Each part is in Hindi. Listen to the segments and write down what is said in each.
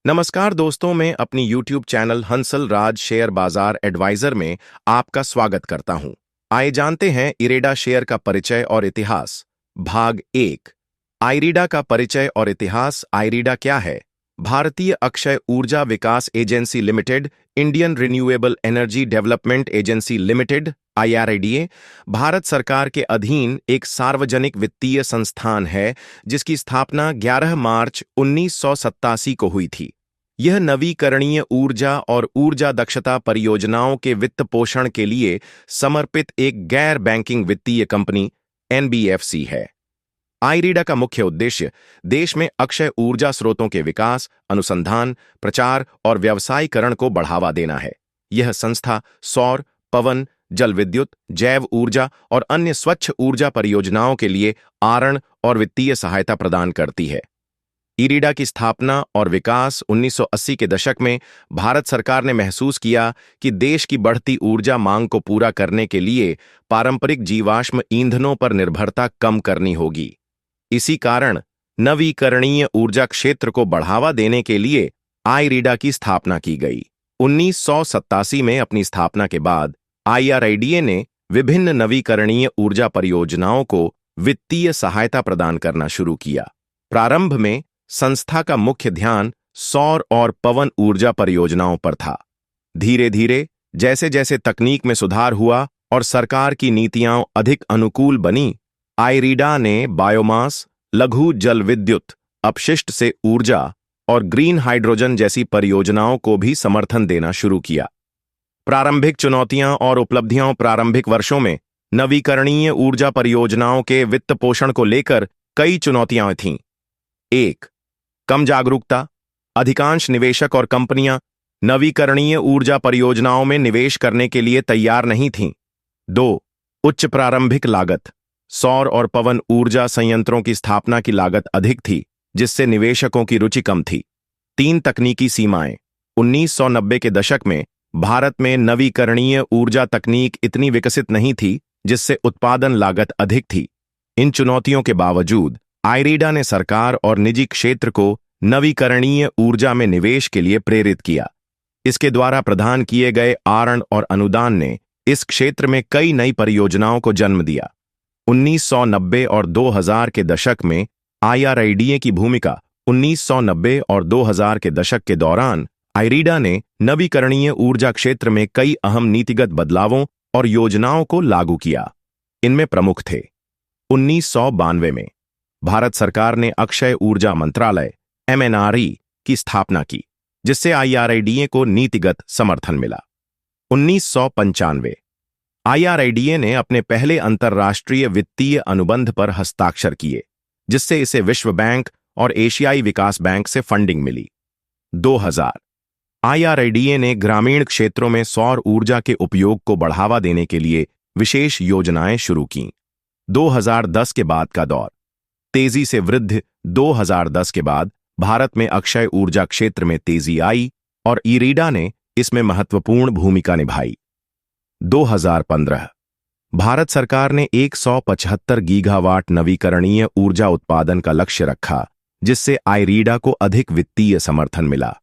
नमस्कार दोस्तों, मैं अपनी YouTube चैनल हंसल राज शेयर बाजार एडवाइजर में आपका स्वागत करता हूं। आइए जानते हैं इरेडा शेयर का परिचय और इतिहास। भाग 1। आइरिडा का परिचय और इतिहास। आइरिडा क्या है? भारतीय अक्षय ऊर्जा विकास agency limited, Indian renewable energy development agency limited (IRIDA) Bharat सरकार के अधीन एक सार्वजनिक वित्तीय संस्थान है जिसकी स्थापना 11 मार्च 1987 को हुई थी। यह नवीकरणीय ऊर्जा और ऊर्जा दक्षता परियोजनाओं के वित्त पोषण के लिए समर्पित एक गैर बैंकिंग वित्तीय कंपनी (NBFC) है। आइरिडा का मुख्य उद्देश्य देश में अक्षय ऊर्जा स्रोतों के विकास, अनुसंधान, प्रचार और व्यावसायीकरण को बढ़ावा देना है। यह संस्था सौर, पवन, जल विद्युत, जैव ऊर्जा और अन्य स्वच्छ ऊर्जा परियोजनाओं के लिए आरण और वित्तीय सहायता प्रदान करती है। इरिडा की स्थापना और विकास 1980 के दशक में भारत सरकार ने महसूस किया कि देश की बढ़ती ऊर्जा मांग को पूरा करने के लिए पारंपरिक जीवाश्म ईंधनों पर निर्भरता कम करनी होगी। इसी कारण नवीकरणीय ऊर्जा क्षेत्र को बढ़ावा देने के लिए आइरिडा की स्थापना की गई। 1987 में अपनी स्थापना के बाद IRIDA ने विभिन्न नवीकरणीय ऊर्जा परियोजनाओं को वित्तीय सहायता प्रदान करना शुरू किया। प्रारंभ में संस्था का मुख्य ध्यान सौर और पवन ऊर्जा परियोजनाओं पर था। धीरे धीरे जैसे जैसे तकनीक में सुधार हुआ और सरकार की नीतियां अधिक अनुकूल बनी, आइरिडा ने बायोमास, लघु जल विद्युत, अपशिष्ट से ऊर्जा और ग्रीन हाइड्रोजन जैसी परियोजनाओं को भी समर्थन देना शुरू किया। प्रारंभिक चुनौतियां और उपलब्धियां। प्रारंभिक वर्षों में नवीकरणीय ऊर्जा परियोजनाओं के वित्त पोषण को लेकर कई चुनौतियां थीं। 1. कम जागरूकता। अधिकांश निवेशक और कंपनियां नवीकरणीय ऊर्जा परियोजनाओं में निवेश करने के लिए तैयार नहीं थीं। 2. उच्च प्रारंभिक लागत। सौर और पवन ऊर्जा संयंत्रों की स्थापना की लागत अधिक थी, जिससे निवेशकों की रुचि कम थी। 3. तकनीकी सीमाएं। 1990 के दशक में भारत में नवीकरणीय ऊर्जा तकनीक इतनी विकसित नहीं थी, जिससे उत्पादन लागत अधिक थी। इन चुनौतियों के बावजूद आइरिडा ने सरकार और निजी क्षेत्र को नवीकरणीय ऊर्जा में निवेश के लिए प्रेरित किया। इसके द्वारा प्रदान किए गए आरण और अनुदान ने इस क्षेत्र में कई नई परियोजनाओं को जन्म दिया। 1990 और 2000 के दशक में IRIDA की भूमिका। 1990 और 2000 के दशक के दौरान आइरिडा ने नवीकरणीय ऊर्जा क्षेत्र में कई अहम नीतिगत बदलावों और योजनाओं को लागू किया। इनमें प्रमुख थे: 1992 में भारत सरकार ने अक्षय ऊर्जा मंत्रालय MNRE की स्थापना की, जिससे IRIDA को नीतिगत समर्थन मिला। 1995 IRIDA ने अपने पहले अंतर्राष्ट्रीय वित्तीय अनुबंध पर हस्ताक्षर किए, जिससे इसे विश्व बैंक और एशियाई विकास बैंक से फंडिंग मिली। 2000 IRIDA ने ग्रामीण क्षेत्रों में सौर ऊर्जा के उपयोग को बढ़ावा देने के लिए विशेष योजनाएं शुरू कीं। 2010 के बाद का दौर। तेजी से वृद्धि। 2010 के बाद भारत में अक्षय ऊर्जा क्षेत्र में तेजी आई और इरिडा ने इसमें महत्वपूर्ण भूमिका निभाई। 2015 भारत सरकार ने 175 गीगावाट नवीकरणीय ऊर्जा उत्पादन का लक्ष्य रखा, जिससे आइरिडा को अधिक वित्तीय समर्थन मिला।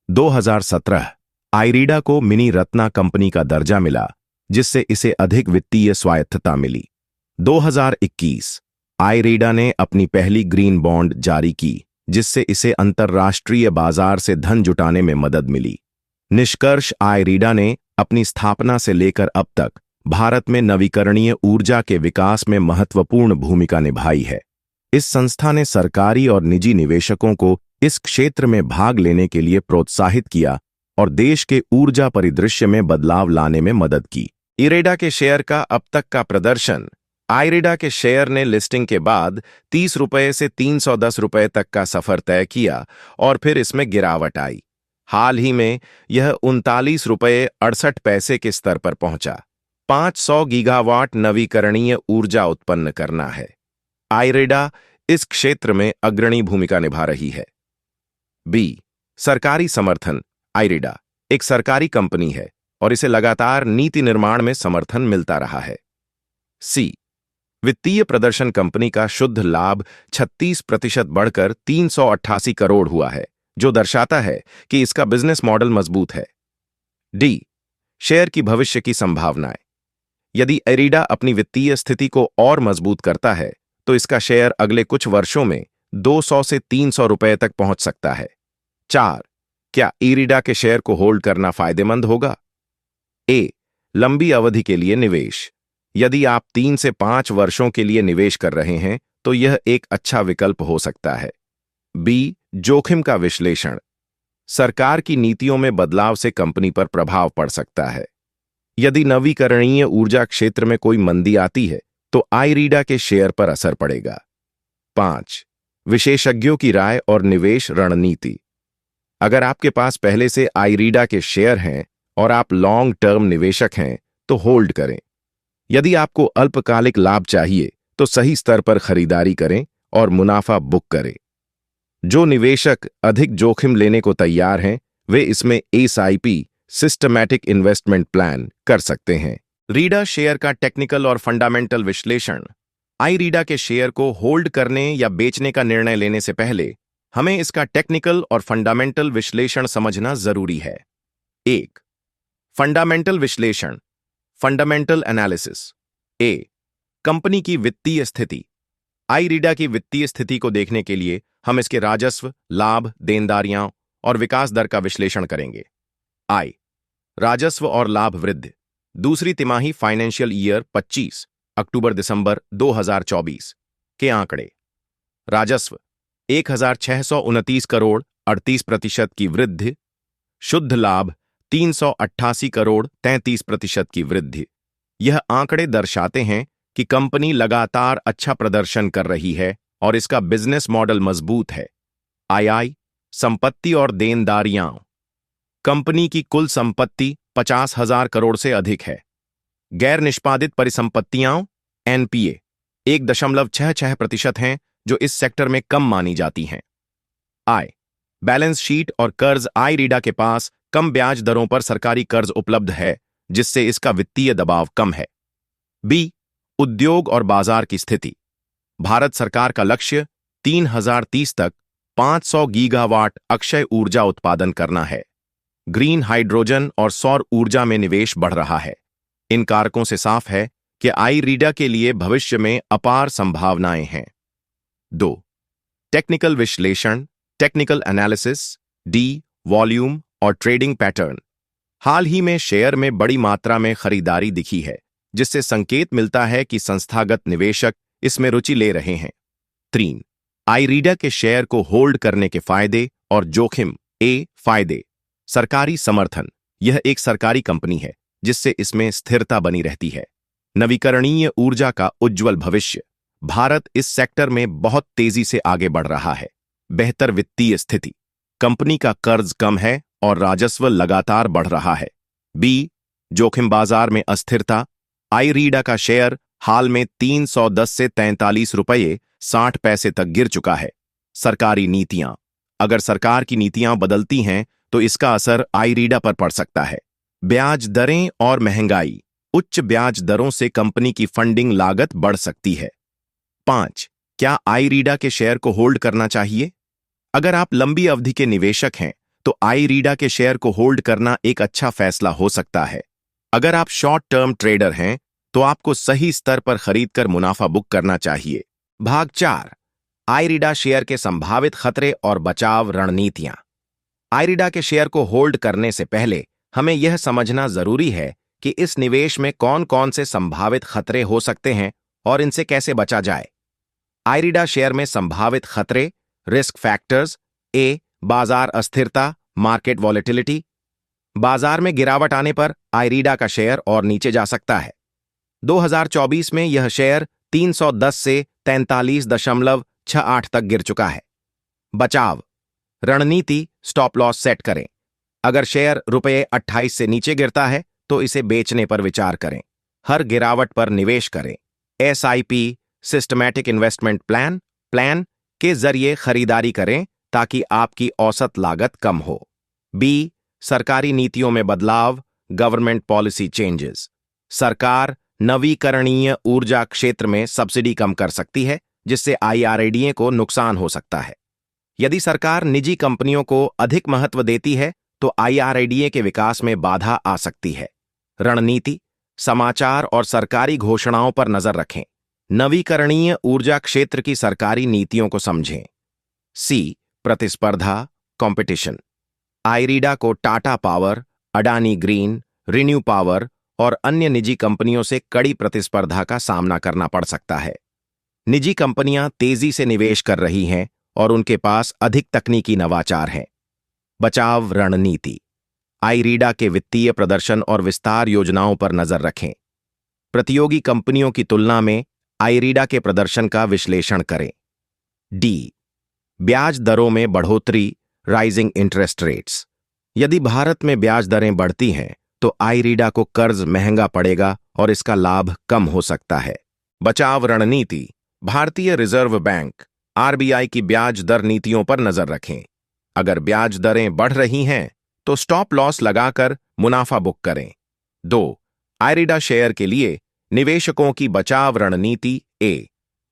2017 आइरिडा को मिनी रत्ना कंपनी का दर्जा मिला, जिससे इसे अधिक वित्तीय स्वायत्तता मिली। 2021 आइरिडा ने अपनी पहली ग्रीन बॉन्ड जारी की, जिससे इसे अंतर्राष्ट्रीय बाजार से धन जुटाने में मदद मिली। निष्कर्ष: आइरिडा ने अपनी स्थापना से लेकर अब तक भारत में नवीकरणीय ऊर्जा के विकास में महत्वपूर्ण भूमिका निभाई है। इस संस्था ने सरकारी और निजी निवेशकों को इस क्षेत्र में भाग लेने के लिए प्रोत्साहित किया और देश के ऊर्जा परिदृश्य में बदलाव लाने में मदद की। इरिडा के शेयर का अब तक का प्रदर्शन। आइरिडा के शेयर ने लिस्टिंग के बाद 30 रुपये से 310 रुपये तक का सफर तय किया और फिर इसमें गिरावट आई। हाल ही में यह 39 रुपये 68 पैसे के स्तर पर पहुंचा। 500 गीगावाट नवीकरणीय ऊर्जा उत्पन्न करना है। आइरिडा इस क्षेत्र में अग्रणी भूमिका निभा रही है। B. सरकारी समर्थन। आइरिडा एक सरकारी कंपनी है और इसे लगातार नीति निर्माण में समर्थन मिलता रहा है। C. वित्तीय प्रदर्शन। कंपनी का शुद्ध लाभ 36% बढ़कर 388 करोड़ हुआ है, जो दर्शाता है कि इसका बिजनेस मॉडल मजबूत है। डी, शेयर की भविष्य की संभावनाएं। यदि इरिडा अपनी वित्तीय स्थिति को और मजबूत करता है तो इसका शेयर अगले कुछ वर्षों में 200 से 300 रुपए तक पहुंच सकता है। 4, क्या इरिडा के शेयर को होल्ड करना फायदेमंद होगा? ए, लंबी अवधि के लिए निवेश। यदि आप 3 से 5 वर्षों के लिए निवेश कर रहे हैं तो यह एक अच्छा विकल्प हो सकता है। बी, जोखिम का विश्लेषण। सरकार की नीतियों में बदलाव से कंपनी पर प्रभाव पड़ सकता है। यदि नवीकरणीय ऊर्जा क्षेत्र में कोई मंदी आती है तो आईरीडा के शेयर पर असर पड़ेगा। 5, विशेषज्ञों की राय और निवेश रणनीति। अगर आपके पास पहले से आईरीडा के शेयर हैं और आप लॉन्ग टर्म निवेशक हैं तो होल्ड करें। यदि आपको अल्पकालिक लाभ चाहिए तो सही स्तर पर खरीदारी करें और मुनाफा बुक करें। जो निवेशक अधिक जोखिम लेने को तैयार हैं वे इसमें एसआईपी सिस्टमैटिक इन्वेस्टमेंट प्लान कर सकते हैं। रीडा शेयर का टेक्निकल और फंडामेंटल विश्लेषण। आईरीडा के शेयर को होल्ड करने या बेचने का निर्णय लेने से पहले हमें इसका टेक्निकल और फंडामेंटल विश्लेषण समझना जरूरी है। 1, फंडामेंटल विश्लेषण, फंडामेंटल एनालिसिस। ए, कंपनी की वित्तीय स्थिति। आईरीडा की वित्तीय स्थिति को देखने के लिए हम इसके राजस्व, लाभ, देनदारियां और विकास दर का विश्लेषण करेंगे। आई, राजस्व और लाभ वृद्धि। दूसरी तिमाही फाइनेंशियल ईयर 25 अक्टूबर-दिसंबर 2024 के आंकड़े। राजस्व 1629 करोड़ 38% की वृद्धि। शुद्ध लाभ 388 करोड़ 33% की वृद्धि। यह आंकड़े दर्शाते हैं कि कंपनी लगातार अच्छा प्रदर्शन कर रही है और इसका बिजनेस मॉडल मजबूत है। आई, संपत्ति और देनदारियां। कंपनी की कुल संपत्ति 50,000 करोड़ से अधिक है। गैर निष्पादित परिसंपत्तियां एनपीए 1.66% हैं जो इस सेक्टर में कम मानी जाती हैं। आई, बैलेंस शीट और कर्ज। आईरीडा के पास कम ब्याज दरों पर सरकारी कर्ज उपलब्ध है जिससे इसका वित्तीय दबाव कम है। बी, उद्योग और बाजार की स्थिति। भारत सरकार का लक्ष्य 3030 तक 500 गीगावाट अक्षय ऊर्जा उत्पादन करना है। ग्रीन हाइड्रोजन और सौर ऊर्जा में निवेश बढ़ रहा है। इन कारकों से साफ है कि आईरीडा के लिए भविष्य में अपार संभावनाएं हैं। 2, टेक्निकल विश्लेषण, टेक्निकल एनालिसिस। डी, वॉल्यूम और ट्रेडिंग पैटर्न। हाल ही में शेयर में बड़ी मात्रा में खरीदारी दिखी है जिससे संकेत मिलता है कि संस्थागत निवेशक इसमें रुचि ले रहे हैं। 3, आईरीडा के शेयर को होल्ड करने के फायदे और जोखिम। ए, फायदे। सरकारी समर्थन। यह एक सरकारी कंपनी है जिससे इसमें स्थिरता बनी रहती है। नवीकरणीय ऊर्जा का उज्ज्वल भविष्य। भारत इस सेक्टर में बहुत तेजी से आगे बढ़ रहा है। बेहतर वित्तीय स्थिति। कंपनी का कर्ज कम है और राजस्व लगातार बढ़ रहा है। बी, जोखिम बाजार में अस्थिरता। आईरीडा का शेयर हाल में 310 से 43 रुपये 60 पैसे तक गिर चुका है। सरकारी नीतियां। अगर सरकार की नीतियां बदलती हैं तो इसका असर आईरीडा पर पड़ सकता है। ब्याज दरें और महंगाई। उच्च ब्याज दरों से कंपनी की फंडिंग लागत बढ़ सकती है। 5, क्या आईरीडा के शेयर को होल्ड करना चाहिए? अगर आप लंबी अवधि के निवेशक हैं तो आईरीडा के शेयर को होल्ड करना एक अच्छा फैसला हो सकता है। अगर आप शॉर्ट टर्म ट्रेडर हैं तो आपको सही स्तर पर खरीदकर मुनाफा बुक करना चाहिए। भाग 4, आईरीडा शेयर के संभावित खतरे और बचाव रणनीतियां। आईरीडा के शेयर को होल्ड करने से पहले हमें यह समझना जरूरी है कि इस निवेश में कौन कौन से संभावित खतरे हो सकते हैं और इनसे कैसे बचा जाए। आईरीडा शेयर में संभावित खतरे, रिस्क फैक्टर्स। ए, बाजार अस्थिरता, मार्केट वॉलेटिलिटी। बाजार में गिरावट आने पर आईरीडा का शेयर और नीचे जा सकता है। 2024 में यह शेयर 310 से 43.68 तक गिर चुका है। बचाव रणनीति। स्टॉप लॉस सेट करें। अगर शेयर ₹28 से नीचे गिरता है तो इसे बेचने पर विचार करें। हर गिरावट पर निवेश करें। एसआईपी सिस्टमैटिक इन्वेस्टमेंट प्लान के जरिए खरीदारी करें ताकि आपकी औसत लागत कम हो। बी, सरकारी नीतियों में बदलाव। Government policy changes. सरकार नवीकरणीय ऊर्जा क्षेत्र में सब्सिडी कम कर सकती है जिससे आईआरडीए को नुकसान हो सकता है। यदि सरकार निजी कंपनियों को अधिक महत्व देती है तो IRADA के विकास में बाधा आ सकती है। रणनीति, समाचार और सरकारी घोषणाओं पर नजर रखें। नवीकरणीय ऊर्जा क्षेत्र की सरकारी नीतियों को समझें। सी, प्रतिस्पर्धा, कंपटीशन। IRADA को Tata power, Adani green, renew power और अन्य निजी कंपनियों से कड़ी प्रतिस्पर्धा का सामना करना पड़ सकता है। निजी कंपनियां तेजी से निवेश कर रही हैं और उनके पास अधिक तकनीकी नवाचार हैं। बचाव रणनीति। IRADA के वित्तीय प्रदर्शन और विस्तार योजनाओं पर नजर रखें। प्रतियोगी कंपनियों की तुलना में IRADA के प्रदर्शन का विश्लेषण करें। डी, ब्याज दरों में बढ़ोतरी, राइजिंग इंटरेस्ट रेट्स। यदि भारत में ब्याज दरें बढ़ती हैं तो IRADA को कर्ज महंगा पड़ेगा और इसका लाभ कम हो सकता है। बचाव रणनीति। भारतीय रिजर्व बैंक RBI की ब्याज दर नीतियों पर नजर रखें। अगर ब्याज दरें बढ़ रही हैं तो स्टॉप लॉस लगाकर मुनाफा बुक करें। 2. IRADA शेयर के लिए निवेशकों की बचाव रणनीति। ए,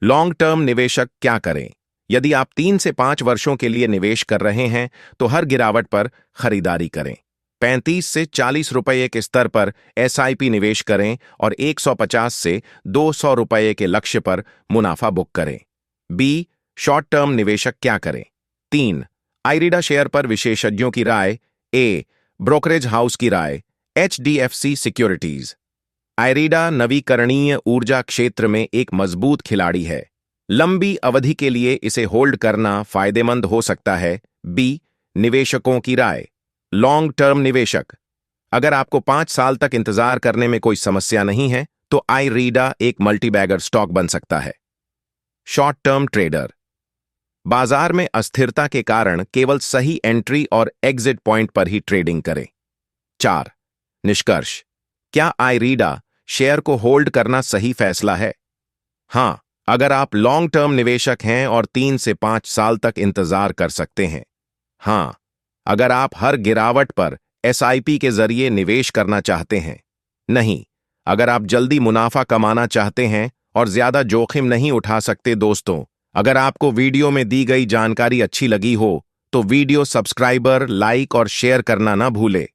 लॉन्ग टर्म निवेशक क्या करें? यदि आप 3 से 5 वर्षों के लिए निवेश कर रहे हैं तो हर गिरावट पर खरीदारी करें। 35 से 40 रुपये के स्तर पर SIP निवेश करें और 150 से 200 रुपये के लक्ष्य पर मुनाफा बुक करें। बी, शॉर्ट टर्म निवेशक क्या करें? 3. IRADA शेयर पर विशेषज्ञों की राय। ए, ब्रोकरेज हाउस की राय, HDFC सिक्योरिटीज। IRADA नवीकरणीय ऊर्जा क्षेत्र में एक मजबूत खिलाड़ी है। लंबी अवधि के लिए इसे होल्ड करना फायदेमंद हो सकता है। बी, निवेशकों की राय, लॉन्ग टर्म निवेशक। अगर आपको 5 साल तक इंतजार करने में कोई समस्या नहीं है तो IRADA एक मल्टीबैगर स्टॉक बन सकता है। Short term trader. बाजार में अस्थिरता के कारण केवल सही एंट्री और एग्जिट पॉइंट पर ही ट्रेडिंग करें। 4. निष्कर्ष। क्या IRADA शेयर को होल्ड करना सही फैसला है? हां, अगर आप लॉन्ग टर्म निवेशक हैं और 3 से 5 साल तक इंतजार कर सकते हैं। हां, अगर आप हर गिरावट पर SIP के जरिए निवेश करना चाहते हैं। नहीं, अगर आप जल्दी मुनाफा कमाना चाहते हैं और ज्यादा जोखिम नहीं उठा सकते। दोस्तों, अगर आपको वीडियो में दी गई जानकारी अच्छी लगी हो तो वीडियो सब्सक्राइबर, लाइक और शेयर करना ना भूलें।